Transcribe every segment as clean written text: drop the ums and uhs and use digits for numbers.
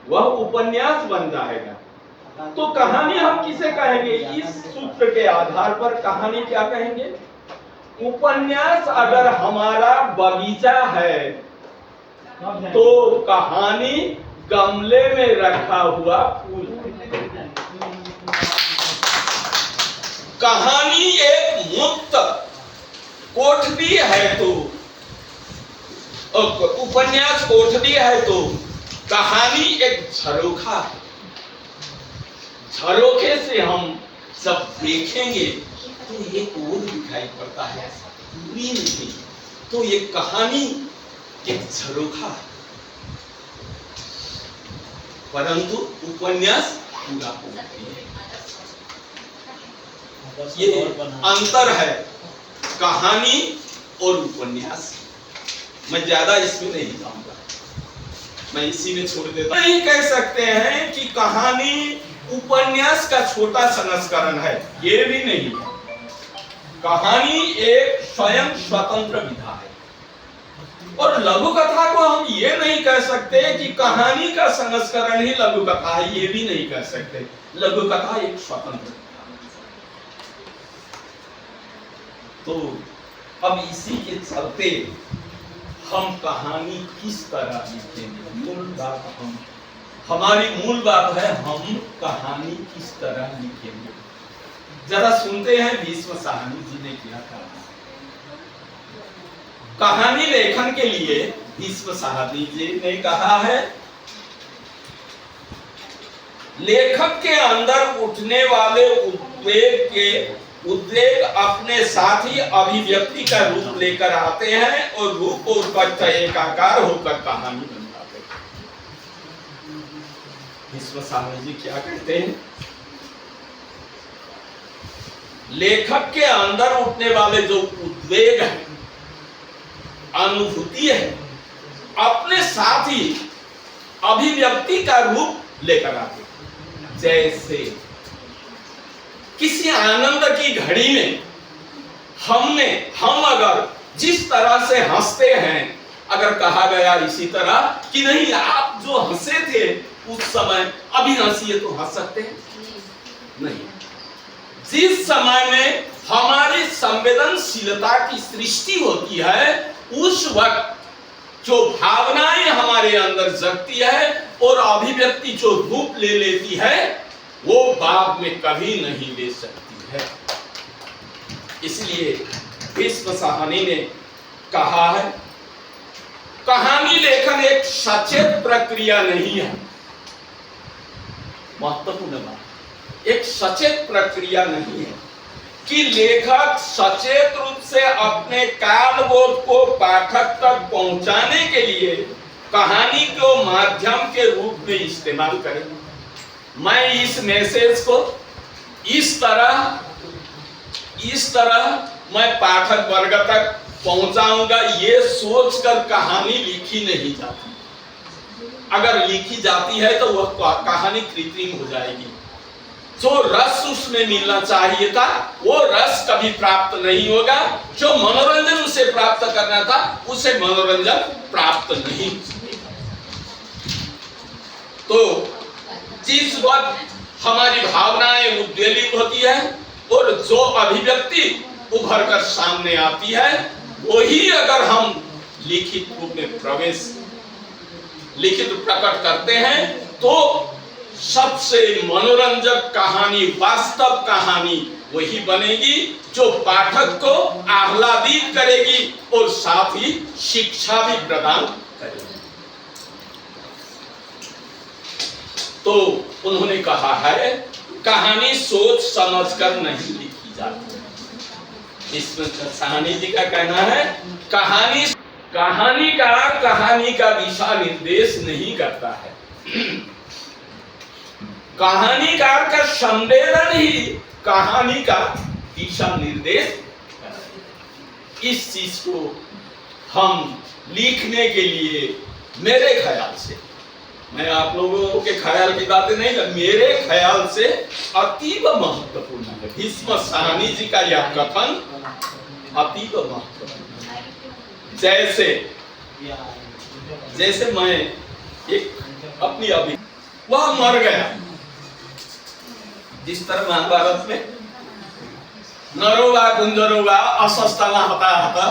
वह उपन्यास बन जाएगा। तो कहानी हम किसे कहेंगे? इस सूत्र के आधार पर कहानी क्या कहेंगे? उपन्यास अगर हमारा बगीचा है तो कहानी गमले में रखा हुआ फूल है। कहानी एक मुक्त कोठरी है तो उपन्यास कोठरी है तो कहानी एक झरोखा है। झरोखे से हम सब देखेंगे तो एक और दिखाई पड़ता है, पूरी नहीं। तो ये कहानी एक झरोखा है, परंतु उपन्यास पूरा होती है। ये अंतर है कहानी और उपन्यास। मैं ज्यादा इसमें नहीं जाऊंगा, मैं इसी में छोड़ देता। नहीं कह सकते हैं कि कहानी उपन्यास का छोटा संस्करण है, ये भी नहीं है। कहानी एक स्वयं स्वतंत्र विधा है। और लघु कथा को हम ये नहीं कह सकते कि कहानी का संस्करण ही लघु कथा है, ये भी नहीं कह सकते। लघु कथा एक स्वतंत्र। तो अब इसी के चलते हम कहानी किस तरह लिखेंगे, मूल बात हमारी मूल बात है हम कहानी किस तरह लिखेंगे। जरा सुनते हैं भीष्म साहनी जी ने क्या कहा। कहानी लेखन के लिए भीष्म साहनी जी ने कहा है, लेखक के अंदर उठने वाले उद्वेग अपने साथ ही अभिव्यक्ति का रूप लेकर आते हैं और रूप और पक्ष एकाकार होकर कहानी बन जाते हैं। भीष्म साहनी जी क्या कहते हैं? लेखक के अंदर उठने वाले जो उद्वेग है, अनुभूति है, अपने साथ ही अभिव्यक्ति का रूप लेकर आते हैं। जैसे किसी आनंद की घड़ी में हम अगर जिस तरह से हंसते हैं, अगर कहा गया इसी तरह कि नहीं आप जो हंसे थे उस समय अभी हंसिए, तो हंस सकते हैं? नहीं। जिस समय में हमारी संवेदनशीलता की सृष्टि होती है, उस वक्त जो भावनाएं हमारे अंदर जगती है और अभिव्यक्ति जो रूप ले लेती है, वो बाद में कभी नहीं ले सकती है। इसलिए भीष्म साहनी ने कहा है, कहानी लेखन एक सचेत प्रक्रिया नहीं है। महत्वपूर्ण बात, एक सचेत प्रक्रिया नहीं है कि लेखक सचेत रूप से अपने कालबोध को पाठक तक पहुंचाने के लिए कहानी को माध्यम के रूप में इस्तेमाल करे। मैं इस मैसेज को इस तरह मैं पाठक वर्ग तक पहुंचाऊंगा, ये सोचकर कहानी लिखी नहीं जाती। अगर लिखी जाती है तो वह कहानी कृत्रिम हो जाएगी। जो रस उसमें मिलना चाहिए था वो रस कभी प्राप्त नहीं होगा। जो मनोरंजन उसे प्राप्त करना था उसे मनोरंजन प्राप्त नहीं। तो जिस वक्त हमारी भावनाएं उद्वेलित होती है और जो अभिव्यक्ति उभर कर सामने आती है, वही अगर हम लिखित रूप में लिखित प्रकट करते हैं तो सबसे मनोरंजक कहानी, वास्तव कहानी वही बनेगी जो पाठक को आह्लादित करेगी और साथ ही शिक्षा भी प्रदान करेगी। तो उन्होंने कहा है, कहानी सोच समझकर नहीं लिखी जाती। इसमें साहनी जी का कहना है, कहानीकार कहानी का दिशा निर्देश नहीं करता है। कहानीकार का संवेदन ही कहानी का दिशा निर्देश करता है। इस चीज को हम लिखने के लिए मेरे ख्याल से, मैं आप लोगों के ख्याल की बातें नहीं कर, मेरे ख्याल से अतीव महत्वपूर्ण है। भीष्म साहनी जी का यह कथन अतीव महत्वपूर्ण है। जैसे मैं एक अपनी वह मर गया। जिस तरह महाभारत में नरोवा कुंजरोवा अस्वस्थमा हता,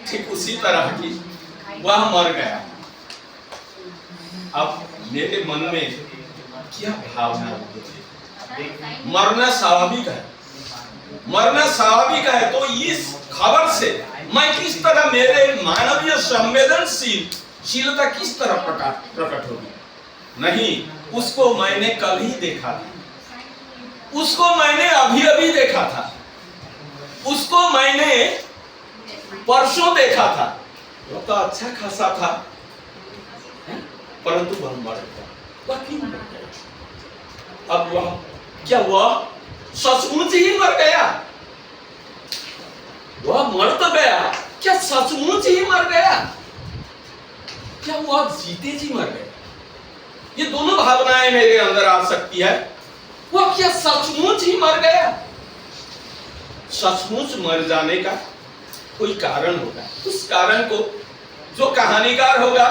ठीक उसी तरह की वह मर गया। अब मेरे मन में क्या भावना होती? मरना स्वाभाविक है, मरना स्वाभाविक है। तो इस खबर से मैं किस तरह, मेरे मानवीय संवेदनशीलता किस तरह प्रकट होगी? नहीं, उसको मैंने कल ही देखा था, उसको मैंने अभी अभी देखा था, उसको मैंने परसों देखा था। वो तो अच्छा खासा था, परंतु वह मर गया। वह क्यों मर गया? अब वह क्या, वह सचमुच ही मर गया? वह मर तो गया, क्या सचमुच ही मर गया? क्या वह जीते जी मर गया? ये दोनों भावनाएं मेरे अंदर आ सकती है। वह क्या सचमुच ही मर गया? सचमुच मर जाने का कोई कारण होगा। उस कारण को जो कहानीकार होगा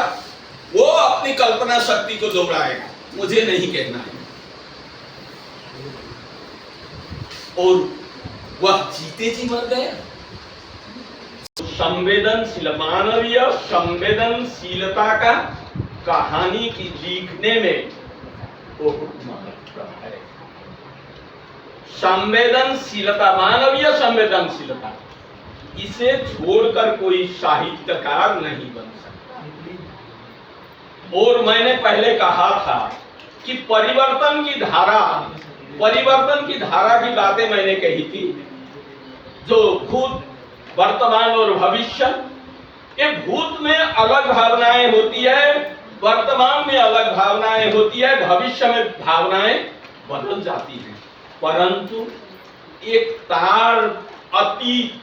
वो अपनी कल्पना शक्ति को दोहराएगा, मुझे नहीं कहना है। और वह जीते जी मर गया। संवेदनशील, मानवीय संवेदनशीलता का कहानी की लिखने में बहुत महत्व है। संवेदनशीलता, मानवीय संवेदनशीलता, इसे छोड़कर कोई साहित्यकार नहीं बन सकता। और मैंने पहले कहा था कि परिवर्तन की धारा की बातें मैंने कही थी, जो भूत, वर्तमान और भविष्य, ये भूत में अलग भावनाएं होती है, वर्तमान में अलग भावनाएं होती है, भविष्य में भावनाएं बदल जाती हैं, परंतु एक तार अति